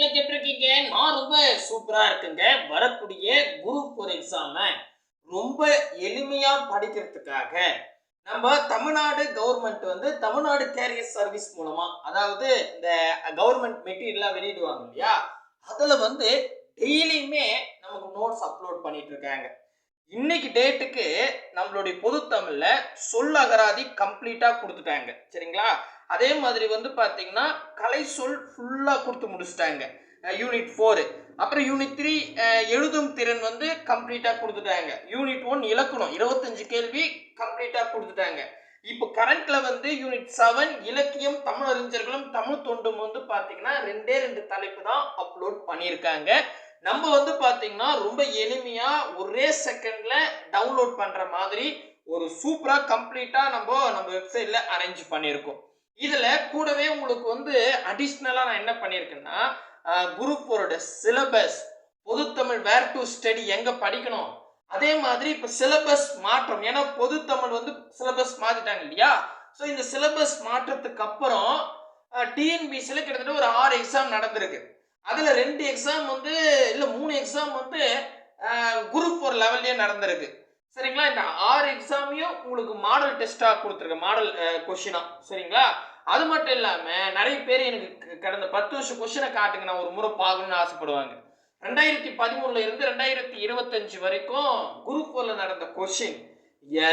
இன்னைக்கு எப்படி இருக்கீங்க? நான் ரொம்ப சூப்பரா இருக்குங்க. வரக்கூடிய குரூப் 4 எக்ஸாம ரொம்ப எளிமையா படிக்கிறதுக்காக நம்ம தமிழ்நாடு கவர்மெண்ட் வந்து தமிழ்நாடு கேரியர் சர்வீஸ் மூலமா, அதாவது இந்த கவர்மெண்ட் மெட்டீரியல்லாம் வெளியிடுவாங்க இல்லையா, அதுல வந்து டெய்லியுமே நமக்கு நோட்ஸ் அப்லோட் பண்ணிட்டு இருக்காங்க. இன்னைக்கு டேட்டுக்கு நம்மளுடைய பொது தமிழ்ல சொல் அகராதி கம்ப்ளீட்டா கொடுத்துட்டாங்க. சரிங்களா? அதே மாதிரி வந்து பாத்தீங்கன்னா கலை சொல் ஃபுல்லா கொடுத்து முடிச்சிட்டாங்க. யூனிட் 4. அப்புறம் யூனிட் 3 எழுதும் திறன் வந்து கம்ப்ளீட்டா கொடுத்துட்டாங்க. யூனிட் 1 இலக்கணம் 25 கேள்வி கம்ப்ளீட்டா கொடுத்துட்டாங்க. இப்போ கரண்ட்ல வந்து யூனிட் 7 இலக்கியம் தமிழ் அறிஞர்களும் தமிழ் தொண்டும் வந்து பாத்தீங்கன்னா 2 தலைப்பு தான் அப்லோட் பண்ணியிருக்காங்க. நம்ம வந்து பாத்தீங்கன்னா ரொம்ப எளிமையா ஒரே செகண்ட்ல டவுன்லோட் பண்ற மாதிரி ஒரு சூப்பரா கம்ப்ளீட்டா நம்ம வெப்சைட்ல அரேஞ்ச் பண்ணியிருக்கோம். இதுல கூடவே உங்களுக்கு வந்து அடிஷ்னலா நான் என்ன பண்ணியிருக்கேன்னா, குரூப் 4 சிலபஸ், பொதுத்தமிழ் வேர் டு ஸ்டடி எங்க படிக்கணும், அதே மாதிரி இப்ப சிலபஸ் மாற்றம், ஏன்னா பொதுத்தமிழ் வந்து சிலபஸ் மாத்திட்டாங்க இல்லையா. ஸோ இந்த சிலபஸ் மாற்றத்துக்கு அப்புறம் டிஎன்பிசியில் கிட்டத்தட்ட ஒரு 6 எக்ஸாம் நடந்திருக்கு. அதுல 2 எக்ஸாம் வந்து இல்ல 3 எக்ஸாம் வந்து குரூப் 4 லெவல்லயே நடந்திருக்கு. சரிங்களா? இந்த 6 எக்ஸாமையும் உங்களுக்கு மாடல் டெஸ்டா கொடுத்துருக்கேன், மாடல் கொஸ்டினா. சரிங்களா? அது மட்டும் இல்லாம நிறைய பேர் எனக்கு கடந்த 10 வருஷம் கொஸ்டினை காட்டுங்க, நான் ஒரு முறை பார்க்கணும்னு ஆசைப்படுவாங்க. 2013 இருந்து 2025 வரைக்கும் குரூப் 4ல நடந்த கொஸ்டின்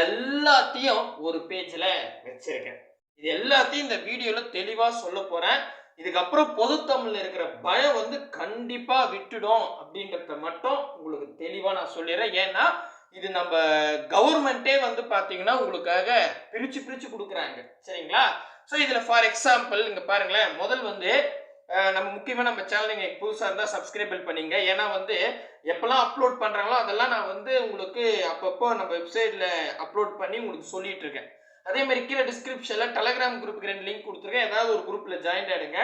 எல்லாத்தையும் ஒரு பேஜ்ல வச்சிருக்கேன். இது எல்லாத்தையும் இந்த வீடியோல தெளிவா சொல்ல போறேன். இதுக்கப்புறம் பொதுத்தமிழ்ல இருக்கிற பயம் வந்து கண்டிப்பா விட்டுடும் அப்படின்றத மட்டும் உங்களுக்கு தெளிவா நான் சொல்லிடுறேன். ஏன்னா இது நம்ம கவர்மெண்டே வந்து பாத்தீங்கன்னா உங்களுக்காக பிரிச்சு பிரிச்சு கொடுக்குறாங்க. சரிங்களா? ஸோ இதுல ஃபார் எக்ஸாம்பிள் இங்க பாருங்களேன், முதல் வந்து நம்ம முக்கியமா நம்ம சேனல் நீங்க புதுசா இருந்தா சப்ஸ்கிரைப் பண்ணிங்க. ஏன்னா வந்து எப்பெல்லாம் அப்லோட் பண்றாங்களோ அதெல்லாம் நான் வந்து உங்களுக்கு அப்பப்போ நம்ம வெப்சைட்ல அப்லோட் பண்ணி உங்களுக்கு சொல்லிட்டு இருக்கேன். அதே மாதிரி கீழே டிஸ்கிரிப்ஷன்ல டெலகிராம் குரூப்புக்கு 2 லிங்க் கொடுத்துருக்கேன். ஏதாவது ஒரு குரூப்ல ஜாயின் ஆயிடுங்க.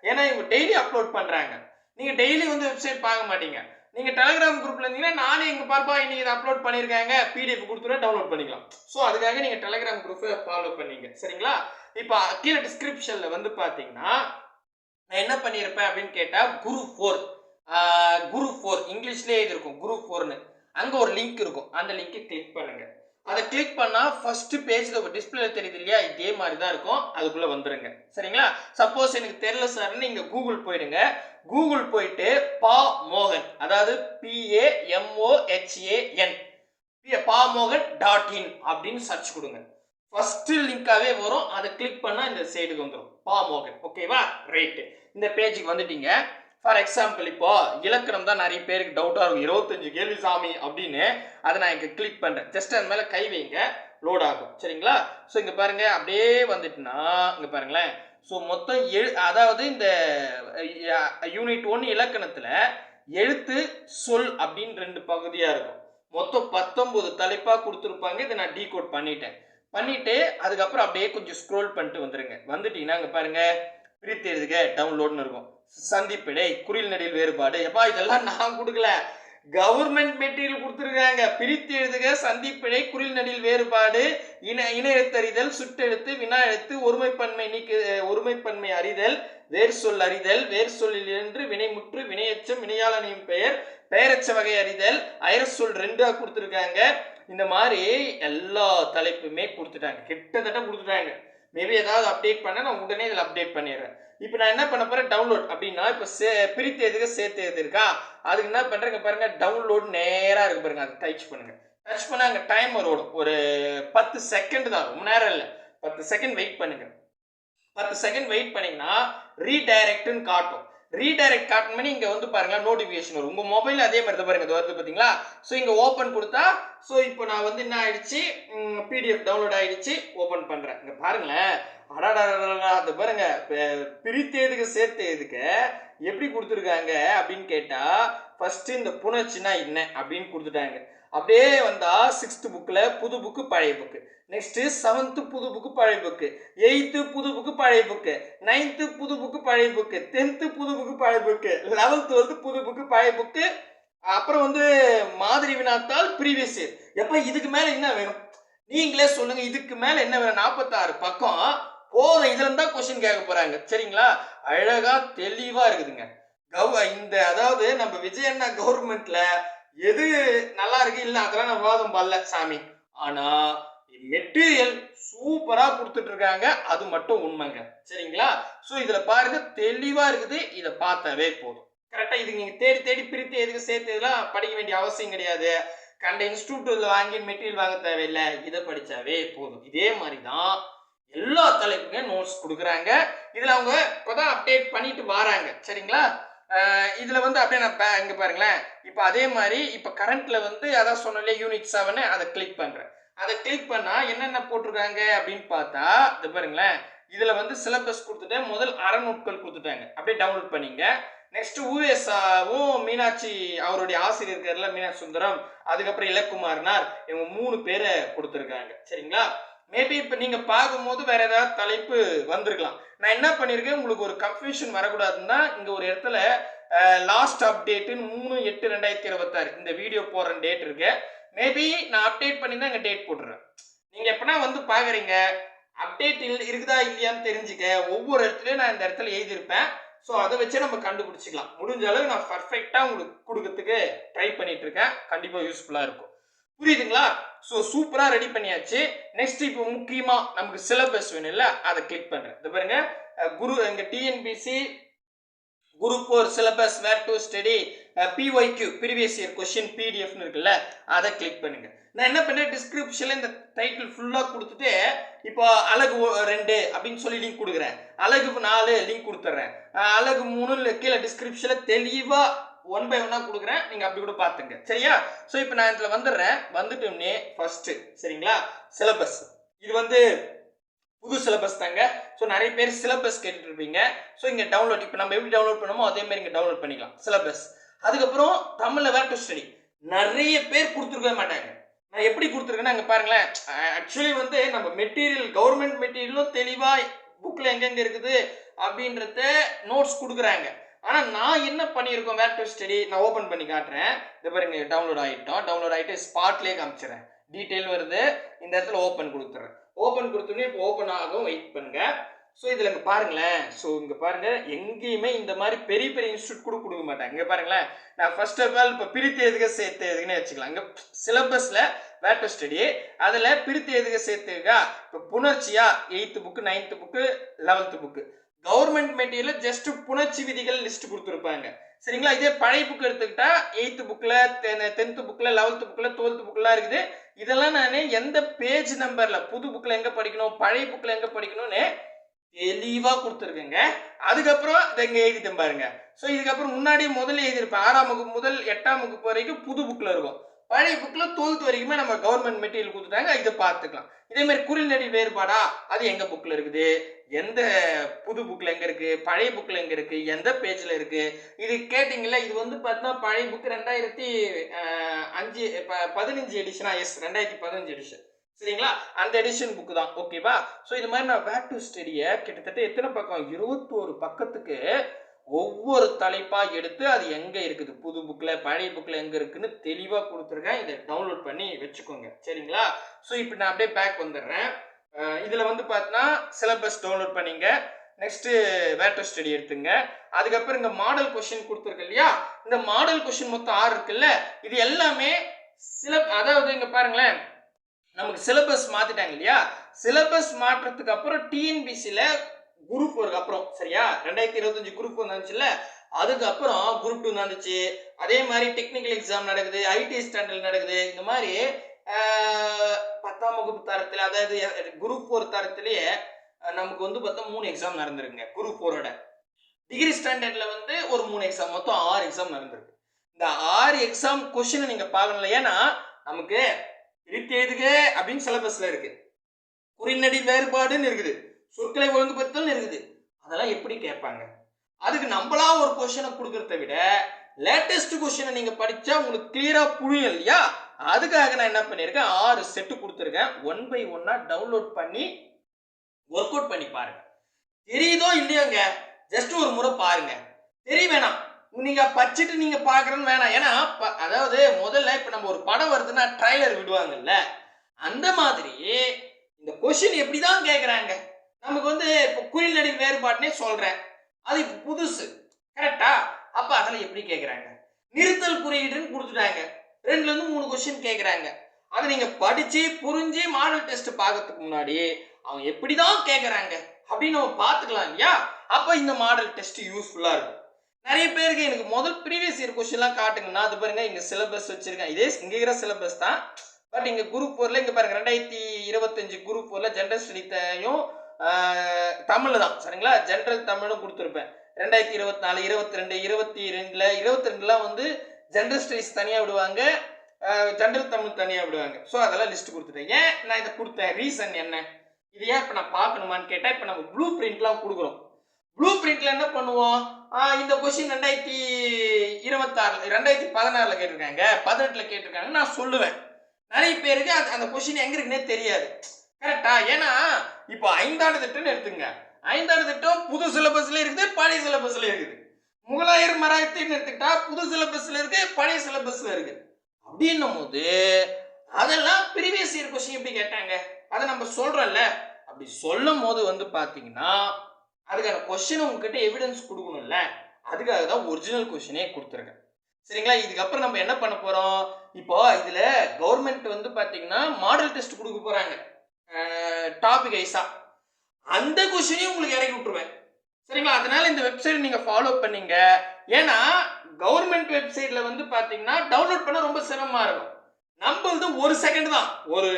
ஏன்னா இவங்க டெய்லி அப்லோட் பண்றாங்க. நீங்க டெய்லி வந்து வெப்சைட் பார்க்க மாட்டீங்க. நீங்க டெலகிராம் குரூப்ல இருந்தீங்கன்னா நானே இங்க பார்ப்பா இன்னைக்கு இதை அப்லோட் பண்ணிருக்காங்க, பிடிஎஃப் கொடுத்துட்டு டவுன்லோட் பண்ணிக்கலாம். ஸோ அதுக்காக நீங்க டெலகிராம் குரூப்பை ஃபாலோ பண்ணீங்க. சரிங்களா? இப்போ கீழே டிஸ்கிரிப்ஷன்ல வந்து பாத்தீங்கன்னா நான் என்ன பண்ணியிருப்பேன் அப்படின்னு கேட்டா, குரூப் 4 இங்கிலீஷ்லேயே இது இருக்கும், குரூப் 4ன்னு. அங்க ஒரு லிங்க் இருக்கும், அந்த லிங்கை கிளிக் பண்ணுங்க. அதை கிளிக் பண்ணா ஃபர்ஸ்ட் பேஜ்ல ஒரு டிஸ்பிளே தெரியுது இல்லையா, இதே மாதிரி தான் இருக்கும். அதுக்குள்ள வந்துருங்க. சரிங்களா? சப்போஸ் எனக்கு தெரியல சார்னு நீங்க கூகுள் போயிடுங்க. கூகுள் போயிட்டு பா மோகன், அதாவது PAMOHAN pamohan.in அப்படின்னு சர்ச் கொடுங்க. ஃபர்ஸ்ட் லிங்காவே வரும். அதை கிளிக் பண்ணா இந்த சைடுக்கு வந்துடும், பாமோகன். ஓகேவா? ரைட். இந்த பேஜுக்கு வந்துட்டீங்க. ஃபார் எக்ஸாம்பிள் இப்போ இலக்கணம் தான் நிறைய பேருக்கு டவுட்டா இருக்கும், 25 கேள்வி சாமி அப்படின்னு. அதை நான் இங்க கிளிக் பண்றேன். ஜஸ்ட் அது மேல கை வைங்க, லோட் ஆகும். சரிங்களா? ஸோ இங்க பாருங்க, அப்படியே வந்துட்டுனா இங்க பாருங்களேன். ஸோ மொத்தம் அதாவது இந்த யூனிட் 1 இலக்கணத்துல எழுத்து சொல் அப்படின்னு 2 பகுதியா இருக்கும். மொத்தம் 19 தலைப்பா கொடுத்துருப்பாங்க. இதை நான் டீகோட் பண்ணிட்டு அதுக்கப்புறம் அப்படியே கொஞ்சம் ஸ்க்ரோல் பண்ணிட்டு வந்துருங்க. வந்துட்டீங்கன்னா இங்க பாருங்க, பிரித்து எழுதுக டவுன்லோட்னு இருக்கும். சந்திப்பிடை, குறில் நெடில் வேறுபாடு. எப்பா இதெல்லாம் நான் கொடுக்கல, கவர்மெண்ட் மெட்டீரியல் கொடுத்துருக்காங்க. பிரித்து எழுதுக, சந்திப்பிடை, குறில் நெடில் வேறுபாடு, இன எழுத்தறிதல், சுட்டெழுத்து, வினா எழுத்து, ஒருமைப்பன்மை அறிதல், வேர் சொல் அறிதல், வேர் சொல்லில் என்று வினைமுற்று, வினையச்சம், வினையாளனின் பெயர், பெயரச்ச வகை அறிதல், சொல் 2 கொடுத்துருக்காங்க. இந்த மாதிரி எல்லா தலைப்புமே கொடுத்துட்டாங்க, கிட்டத்தட்ட கொடுத்துட்டாங்க. மேபி ஏதாவது அப்டேட் பண்ண நான் உடனே இதில் அப்டேட் பண்ணிடுறேன். இப்போ நான் என்ன பண்ண போறேன், டவுன்லோட் அப்படின்னா இப்போ பிரித்து எழுதுக சேர்த்து எழுது இருக்கா, அதுக்கு என்ன பண்றேங்க பாருங்க, டவுன்லோட் நேரா இருக்கு பாருங்க, அதை டச் பண்ணுங்க. டச் பண்ணா அங்கே டைமர் ஓடும், ஒரு 10 செகண்ட் தான், ரொம்ப நேரம் இல்லை, 10 செகண்ட் வெயிட் பண்ணுங்க. 10 செகண்ட் வெயிட் பண்ணீங்கன்னா ரீடைரக்ட்னு காட்டும். ரீடைரக்ட் காட்டும் பண்ணி இங்க வந்து பாருங்க நோட்டிபிகேஷன் வரும். உங்க மொபைல் அதே மாதிரி தான் பாருங்க, இது வருது பாத்தீங்களா. ஸோ இங்க ஓப்பன் கொடுத்தா, ஸோ இப்போ நான் வந்து என்ன ஆயிடுச்சு, பிடிஎஃப் டவுன்லோட் ஆயிடுச்சு. ஓப்பன் பண்றேன். இங்க பாருங்களேன், அடாடா அது பாருங்க, பிரித்து எழுதுக சேர்த்து எழுதுக எப்படி கொடுத்துருக்காங்க அப்படின்னு கேட்டா, ஃபர்ஸ்ட் இந்த புணர்ச்சினா என்ன அப்படின்னு கொடுத்துட்டாங்க. அப்படியே வந்தா 6th புக்ல புது புக்கு பழைய புக்கு, நெக்ஸ்ட் 7th புது புக்கு பழைய புக்கு, 8th புது புக்கு பழைய புக்கு, 9th புது புக்கு பழைய புக்கு, 10th புது புக்கு பழைய புக்கு, 11th வந்து புது புக்கு பழைய புக்கு. அப்புறம் வந்து மாதிரி வினாத்தால் ப்ரீவியஸ் இயர். எப்ப இதுக்கு மேல என்ன வேணும் நீங்களே சொல்லுங்க, இதுக்கு மேல என்ன வேணும்? 46 பக்கம் போதும், இதுல இருந்தா கொஸ்டின் கேட்க போறாங்க. சரிங்களா? அழகா தெளிவா இருக்குதுங்க. இந்த அதாவது நம்ம விஜய் அண்ணா கவர்மெண்ட்ல எது நல்லா இருக்கு இல்ல அதெல்லாம் நான் விவாதம் பண்ணல சாமி. ஆனா மெட்டீரியல் சூப்பரா கொடுத்துட்டு இருக்காங்க, அது மட்டும் உண்மைங்க. சரிங்களா? சோ இதுல பாருங்க தெளிவா இருக்குது, இத பார்த்தாவே போதும். கரெக்டா? இது நீங்க தேடி தேடி பிரித்து எதுக்கு சேர்த்து இதெல்லாம் படிக்க வேண்டிய அவசியம் கிடையாது. கண்ட இன்ஸ்டிடியூட்ல வாங்கி மெட்டீரியல் வாங்க தேவையில்லை, இதை படிச்சாவே போதும். இதே மாதிரி தான் எல்லா தலைப்புங்க நோட்ஸ் கொடுக்குறாங்க. இதுல அவங்க இப்பதான் அப்டேட் பண்ணிட்டு வராங்க. சரிங்களா? இதுல வந்து அப்படியே நான் இங்க பாருங்களேன். இப்ப அதே மாதிரி இப்ப கரண்ட்ல வந்து அதான் சொன்னல யூனிட் 7 அதை கிளிக் பண்றேன். அதை கிளிக் பண்ணா என்னென்ன போட்டிருக்காங்க அப்படின்னு பார்த்தா இது பாருங்களேன். இதுல வந்து சிலபஸ் கொடுத்துட்டு முதல் அறநூட்கள் கொடுத்துட்டாங்க, அப்படியே டவுன்லோட் பண்ணிங்க. நெக்ஸ்ட் ஊவேசாவும் மீனாட்சி அவருடைய ஆசிரியர் இருக்காருல மீனாட்சி சுந்தரம், அதுக்கப்புறம் இலக்குமாரனார், இவங்க 3 பேரை கொடுத்துருக்காங்க. சரிங்களா? மேபி இப்ப நீங்க பார்க்கும்போது வேற ஏதாவது தலைப்பு வந்திருக்கலாம். நான் என்ன பண்ணிருக்கேன், உங்களுக்கு ஒரு கன்ஃபியூஷன் வரக்கூடாதுன்னா இங்க ஒரு இடத்துல லாஸ்ட் அப்டேட் 3/8/2026 இந்த வீடியோ போற டேட் இருக்கு. மேபி நான் அப்டேட் பண்ணி தான் இங்க டேட் போட்டுறேன். நீங்க எப்பனா வந்து பாக்குறீங்க அப்டேட் இருக்குதா இல்லையான்னு தெரிஞ்சுக்க ஒவ்வொரு இடத்துலயும் நான் இந்த இடத்துல எழுதியிருப்பேன். ஸோ அதை வச்சு நம்ம கண்டுபிடிச்சிக்கலாம். முடிஞ்ச அளவு நான் பர்ஃபெக்டா உங்களுக்கு கொடுக்கறதுக்கு ட்ரை பண்ணிட்டு இருக்கேன். கண்டிப்பா யூஸ்ஃபுல்லா இருக்கும். புரியுதுங்களா? ஸோ சூப்பரா ரெடி பண்ணியாச்சு. நெக்ஸ்ட் இப்போ முக்கியமா நமக்கு சிலபஸ் வேணும் இல்ல, அதை கிளிக் பண்றேன். இது பாருங்க, குரு எங்க TNPSC group 4 syllabus where to study PYQ previous year question பிடிஎஃப்னு இருக்குல்ல, அதை கிளிக் பண்ணுங்க. நான் என்ன பண்ணேன், டிஸ்கிரிப்ஷன்ல இந்த டைட்டில் ஃபுல்லா கொடுத்துட்டு இப்போ அழகு 2 அப்படின்னு சொல்லி லிங்க் கொடுக்குறேன், அழகு 4 லிங்க் கொடுத்துட்றேன், அழகு 3 கீழே டிஸ்கிரிப்ஷன்ல தெளிவா 1 by 1 கொடுக்குறேன். நீங்க அப்படி கூட பாத்துங்க. சரியா? சோ இப்போ நான் இதுல வந்துடுறேன். வந்துட்டோம்னே ஃபர்ஸ்ட் சரிங்களா சிலபஸ். இது வந்து புது சிலபஸ் தாங்க. ஸோ நிறைய பேர் சிலபஸ் கேட்டுட்டு இருப்பீங்க. ஸோ இங்க டவுன்லோட் இப்போ நம்ம எப்படி டவுன்லோட் பண்ணுமோ அதே மாதிரி இங்க டவுன்லோட் பண்ணிக்கலாம் சிலபஸ். அதுக்கப்புறம் தமிழ்ல வேர் டு ஸ்டடி நிறைய பேர் கொடுத்துருக்க மாட்டாங்க. நான் எப்படி கொடுத்துருக்கேன்னா இங்க பாருங்களேன். ஆக்சுவலி வந்து நம்ம மெட்டீரியல் கவர்மெண்ட் மெட்டீரியலும் தெளிவா புக்ல எங்கெங்க இருக்குது அப்படின்றத நோட்ஸ் கொடுக்குறாங்க. ஆனா நான் என்ன பண்ணியிருக்கோம், வேர் டு ஸ்டடி நான் ஓபன் பண்ணி காட்டுறேன். இது பாருங்க டவுன்லோட் ஆயிட்டோம். டவுன்லோட் ஆயிட்டு ஸ்பாட்லேயே காமிச்சிடறேன். டீட்டெயில் வருது, இந்த இடத்துல ஓப்பன் கொடுத்துறேன். ஓப்பன் கொடுத்தோன்னே இப்போ ஓப்பன் ஆகும், வெயிட் பண்ணுங்க. ஸோ இதில் இங்கே பாருங்களேன். ஸோ இங்கே பாருங்க எங்கேயுமே இந்த மாதிரி பெரிய பெரிய இன்ஸ்டியூட் கூட கொடுக்க மாட்டாங்க. இங்கே பாருங்களேன், நான் ஃபர்ஸ்ட் ஆஃப் ஆல் இப்போ பிரித்து எதுக்க சேர்த்து எதுக்குன்னு வச்சுக்கலாம். இங்கே சிலபஸில் வேர் டு ஸ்டடி அதில் பிரித்து எதுக்க சேர்த்துக்கா இப்போ புணர்ச்சியா 8th book 9th book 11th book government material just புணர்ச்சி விதிகள் லிஸ்ட் கொடுத்துருப்பாங்க. சரிங்களா? இதே பழைய புக் எடுத்துக்கிட்டா 8th புக்ல 10th புக்ல 11th புக்ல 12th புக்லாம் இருக்குது. இதெல்லாம் நான் எந்த பேஜ் நம்பர்ல புது புக்ல எங்க படிக்கணும் பழைய புக்ல எங்க படிக்கணும்னு தெளிவா கொடுத்துருக்கேங்க. அதுக்கப்புறம் இங்க எழுதிட்டேன் பாருங்க. ஸோ இதுக்கப்புறம் முன்னாடி முதல்ல எழுதியிருப்பேன் 6ஆம் வகுப்பு முதல் 8ஆம் வகுப்பு வரைக்கும் புது புக்ல இருக்கும். பழைய புக்ல 12th வரைக்குமே நம்ம கவர்மெண்ட் மெட்டீரியல் கொடுத்துட்டாங்க, இதை பார்த்துக்கலாம். இதே மாதிரி குறிநெறி வேறுபாடா அது எங்க புக்ல இருக்குது, எந்த புது புக்ல எங்க இருக்கு, பழைய புக்ல எங்க இருக்கு, எந்த பேஜ்ல இருக்கு, இது கேட்டீங்கல்ல. இது வந்து பார்த்தீங்கன்னா பழைய புக் 2015 எடிஷனா? S 2015 edition. சரிங்களா? அந்த எடிஷன் புக் தான். ஓகேவா? ஸோ இது மாதிரி நான் வேர் டு ஸ்டடியை கிட்டத்தட்ட எத்தனை பக்கம் 21 பக்கத்துக்கு ஒவ்வொரு தலைப்பா எடுத்து அது எங்க இருக்குது புது புக்ல பழைய புக்ல எங்க இருக்குன்னு தெளிவா கொடுத்துருக்கேன். இதை டவுன்லோட் பண்ணி வச்சுக்கோங்க. சரிங்களா? ஸோ இப்போ நான் அப்படியே பேக் வந்துடுறேன். இதுல வந்து பார்த்தீங்கன்னா சிலபஸ் டவுன்லோட் பண்ணீங்க. நெக்ஸ்ட் வேர் டு ஸ்டடி எடுத்துங்க. அதுக்கப்புறம் இங்க மாடல் கொஸ்டின் கொடுத்துருக்கு இல்லையா, இந்த மாடல் கொஸ்டின் மொத்தம் 6 இருக்குல்ல, இது எல்லாமே அதாவது இங்க பாருங்களேன், நமக்கு சிலபஸ் மாத்திட்டாங்க இல்லையா, சிலபஸ் மாற்றத்துக்கு அப்புறம் டிஎன்பிசில குரூப் 4 அப்புறம் சரியா 2025 குரூப் 1 வந்துச்சுல்ல, அதுக்கப்புறம் குரூப் 2 வந்துச்சு. அதே மாதிரி டெக்னிக்கல் எக்ஸாம் நடக்குது, ஐடி ஸ்டாண்டர்ட் நடக்குது. இந்த மாதிரி 10ஆம் வகுப்பு தரத்தில் அதாவது குரூப் 4 தரத்திலேயே நமக்கு வந்து பார்த்தா 3 எக்ஸாம் நடந்திருக்குங்க. குரூப் 4ஓட டிகிரி ஸ்டாண்டர்ட்ல வந்து ஒரு 3 எக்ஸாம், மொத்தம் 6 எக்ஸாம் நடந்திருக்கு. இந்த 6 எக்ஸாம் கொஸ்டின் நீங்க பார்க்கணும். ஏன்னா நமக்கு பிரித்து எழுதுக அப்படின்னு சிலபஸ்ல இருக்கு, குறிநெறி வேறுபாடுன்னு இருக்குது, சொற்களை ஒழுங்குபடுத்தல் இருக்குது. அதெல்லாம் எப்படி கேட்பாங்க? அதுக்கு நம்மளா ஒரு கொஸ்டினை கொடுக்கறத விட லேட்டஸ்ட் கொஸ்டினை நீங்க படிச்சா உங்களுக்கு கிளியரா புரியும் இல்லையா? அதுக்காக நான் என்ன பண்ணிருக்கேன், 6 செட்டு கொடுத்துருக்கேன். 1 by 1 டவுன்லோட் பண்ணி ஒர்க் அவுட் பண்ணி பாருங்க. தெரியுதோ இல்லையோங்க, ஜஸ்ட் ஒரு முறை பாருங்க. தெரிய வேணாம், நீங்க படிச்சுட்டு நீங்க பாக்குறேன்னு வேணாம். ஏன்னா அதாவது முதல்ல இப்ப நம்ம ஒரு படம் வருதுன்னா ட்ரைலர் விடுவாங்கல்ல, அந்த மாதிரி இந்த கொஸ்டின் எப்படிதான் கேட்கறாங்க. நமக்கு வந்து இப்போ குறிநெறி வேறுபாடுனே சொல்றேன், அது இப்போ புதுசு கரெக்டா? அப்ப அப்ப அதுல எப்படி கேக்குறாங்க? நிறுத்தல் குறியீடுன்னு கொடுத்துட்டாங்க. 2ல இருந்து 3 கொஸ்டின் கேக்குறாங்க. அதை நீங்க படிச்சு புரிஞ்சு மாடல் டெஸ்ட் பார்க்கறதுக்கு முன்னாடி அவங்க எப்படிதான் கேக்குறாங்க அப்படின்னு நம்ம பார்த்துக்கலாம் இல்லையா? அப்ப இந்த மாடல் டெஸ்ட் யூஸ்ஃபுல்லா இருக்கும். நிறைய பேருக்கு எனக்கு முதல் ப்ரீவியஸ் இயர் கொஸ்டின்லாம் காட்டுங்கன்னா அது பாருங்க இங்க சிலபஸ் வச்சிருக்கேன். இதே இங்க இருக்கிற சிலபஸ் தான். பட் இங்க குரூப் 4ல இங்க பாருங்க 2025 குரூப் 4ல ஜெனரல் ஸ்டடியும் தமிழ்ல தான் சரிங்களா? ஜெனரல் தமிழும் கொடுத்துருப்பேன். 2024 22 22லாம் வந்து ஜெனரல் ஸ்டடிஸ் தனியா விடுவாங்க, ஜெனரல் தமிழ் தனியா விடுவாங்க. ஸோ அதெல்லாம் லிஸ்ட் கொடுத்துட்டேன். ஏன் நான் இதை கொடுத்தேன்? ரீசன் என்ன? இது ஏன் இப்போ நான் பார்க்கணுமான்னு கேட்டா இப்போ நம்ம ப்ளூ பிரிண்ட்லாம் கொடுக்குறோம். ப்ளூ பிரிண்ட்ல என்ன பண்ணுவோம்? இந்த கொஸ்டின் 2016ல கேட்டிருக்காங்க, 18ல கேட்டிருக்காங்க நான் சொல்லுவேன். நிறைய பேருக்கு அந்த கொஸ்டின் எங்க இருக்குன்னே தெரியாது. கரெக்டா? ஏன்னா இப்போ 5ஆண்டு திட்டம்னு எடுத்துங்க. 5ஆண்டு திட்டம் புது சிலபஸ்ல இருக்குது, பழைய சிலபஸ்ல இருக்குது. முகலாயர் மராத்தின்னு எடுத்துக்கிட்டா புது சிலபஸ்ல இருக்கு, பழைய சிலபஸ்ல இருக்கு. அப்படின்னும் போது அதெல்லாம் ப்ரீவியஸ் இயர் கொஸ்டின் எப்படி கேட்டாங்க அதை நம்ம சொல்றோம்ல. அப்படி சொல்லும் போது வந்து பாத்தீங்கன்னா அதுக்கான கொஸ்டின் உங்ககிட்ட எவிடன்ஸ் கொடுக்கணும்ல. அதுக்காக தான் ஒரிஜினல் கொஸ்டினே கொடுத்துருக்கேன். சரிங்களா? இதுக்கப்புறம் நம்ம என்ன பண்ண போறோம்? இப்போ இதுல கவர்மெண்ட் வந்து பாத்தீங்கன்னா மாடல் டெஸ்ட் கொடுக்க போறாங்க டாபிக் ஐஸா. அந்த கொஸ்டினையும் உங்களுக்கு இறக்கி விட்டுருவேன். சரிங்களா? அதனால இந்த வெப்சைட் நீங்க ஃபாலோ பண்ணீங்க. ஏன்னா கவர்மெண்ட் வெப்சைட்ல வந்து பாத்தீங்கன்னா டவுன்லோட் பண்ண ரொம்ப சிரமமா இருக்கும். நம்மளது 1 செகண்ட் தான். ஒரு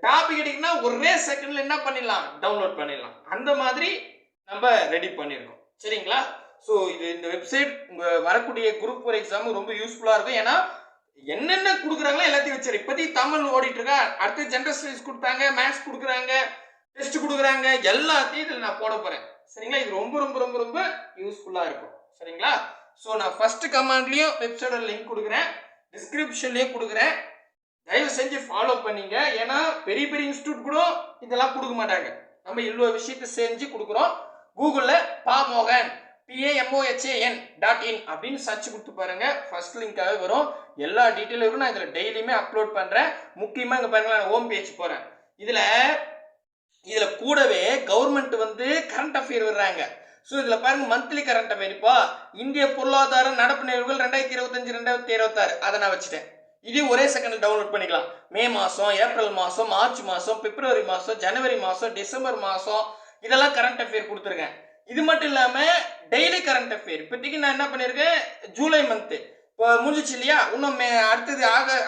டாபிக் எடுக்கணும்னா ஒரே செகண்ட்ல என்ன பண்ணிடலாம்? டவுன்லோட் பண்ணிடலாம். அந்த மாதிரி நம்ம ரெடி பண்ணிருக்கோம். சரிங்களா? ஸோ இந்த வெப்சைட் உங்க வரக்கூடிய குரூப் 4 எக்ஸாம் ரொம்ப யூஸ்ஃபுல்லா இருக்கும். ஏன்னா என்னென்ன கொடுக்குறாங்களோ எல்லாத்தையும் வச்சிரு. இப்போதைக்கு தமிழ் ஓடிட்டு இருக்கா, அடுத்து ஜெனரல் ஸ்டடீஸ் கொடுத்தாங்க, மேத்ஸ் கொடுக்குறாங்க, டெஸ்ட் கொடுக்குறாங்க, எல்லாத்தையும் இதில் நான் போட போறேன். சரிங்களா? இது ரொம்ப ரொம்ப ரொம்ப ரொம்ப யூஸ்ஃபுல்லா இருக்கும். சரிங்களா? ஸோ நான் ஃபர்ஸ்ட் கமெண்ட்லயும் வெப்சைட்டோட லிங்க் கொடுக்குறேன், டிஸ்கிரிப்ஷன்லயும் கொடுக்குறேன். தயவு செஞ்சு ஃபாலோ பண்ணீங்க. ஏன்னா பெரிய பெரிய இன்ஸ்டியூட் கூட இதெல்லாம் கொடுக்க மாட்டாங்க. நம்ம இவ்வளோ விஷயத்தை செஞ்சு கொடுக்குறோம். கூகுள்ல பாமோகன் PAMOHAN.in அப்படின்னு சர்ச் கொடுத்து பாருங்க. ஃபர்ஸ்ட் லிங்காவே வரும். எல்லா டீட்டெயிலும் நான் இதில் டெய்லியுமே அப்லோட் பண்றேன். முக்கியமாக இங்கே பாருங்க நான் ஹோம் பேஜ் போறேன். இதுல கூடவே கவர்மெண்ட் வந்து கரண்ட் அஃபேர் வர்றாங்க. ஸோ இதில் பாருங்க மந்த்லி கரண்ட் அஃபேர். இப்போ இந்திய பொருளாதார நடப்பு நிகழ்வுகள் 2025 2026 அதை நான் வச்சுட்டேன். இது ஒரே செகண்ட் டவுன்லோட் பண்ணிக்கலாம். மே மாசம், ஏப்ரல் மாசம், மார்ச் மாசம், பிப்ரவரி மாசம், ஜனவரி மாசம், டிசம்பர் மாசம் இதெல்லாம் கரண்ட் அஃபேர் கொடுத்துருக்கேன். இது மட்டும் இல்லாம டெய்லி கரண்ட் அஃபேர் இப்போதைக்கு நான் என்ன பண்ணிருக்கேன்? ஜூலை மந்த் இப்போ முடிஞ்சிச்சு இல்லையா? இன்னும் அடுத்தது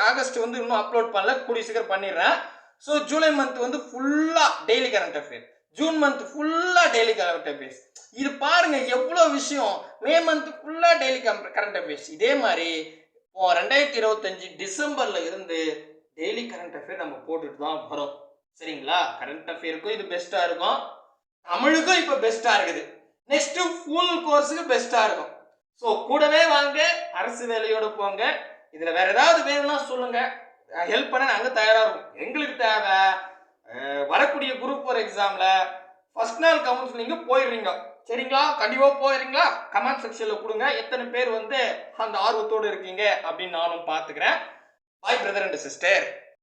ஆகஸ்ட் வந்து இன்னும் அப்லோட் பண்ணல, கூடிய சீக்கிரம் பண்ணிடுறேன். ஸோ ஜூலை மந்த் வந்து ஃபுல்லா daily current affair, June month ஃபுல்லா டெய்லி கரண்ட் அஃபேர்ஸ். இது பாருங்க எவ்வளவு விஷயம். மே மந்த் ஃபுல்லா டெய்லி கரண்ட் அஃபேர்ஸ். இதே மாதிரி 2025 டிசம்பர்ல இருந்து டெய்லி கரண்ட் அஃபேர் நம்ம போட்டுட்டு தான் வரோம். சரிங்களா? கரண்ட் அஃபேருக்கும் இது பெஸ்டா இருக்கும், தமிழுக்கும் இப்ப பெஸ்டா இருக்குது, நெக்ஸ்ட் ஃபுல் கோர்ஸுக்கு பெஸ்டா இருக்கும். ஸோ கூடவே வாங்க, அரசு வேலையோட போங்க. இதுல வேற ஏதாவது வேணும்னா சொல்லுங்க, ஹெல்ப் பண்ண நாங்க தயாரா இருக்கும். எங்களுக்கு தேவை வரக்கூடிய குரூப் 4 எக்ஸாம்ல ஃபர்ஸ்ட் நாள் கவுன்சிலிங்க போயிடுறீங்க. சரிங்களா? கண்டிப்பா போயிடுறீங்களா? கமெண்ட் செக்ஷன்ல கொடுங்க. எத்தனை பேர் வந்து அந்த ஆர்வத்தோடு இருக்கீங்க அப்படின்னு நானும் பார்த்துக்கிறேன். பாய் பிரதர் அண்ட் சிஸ்டர்.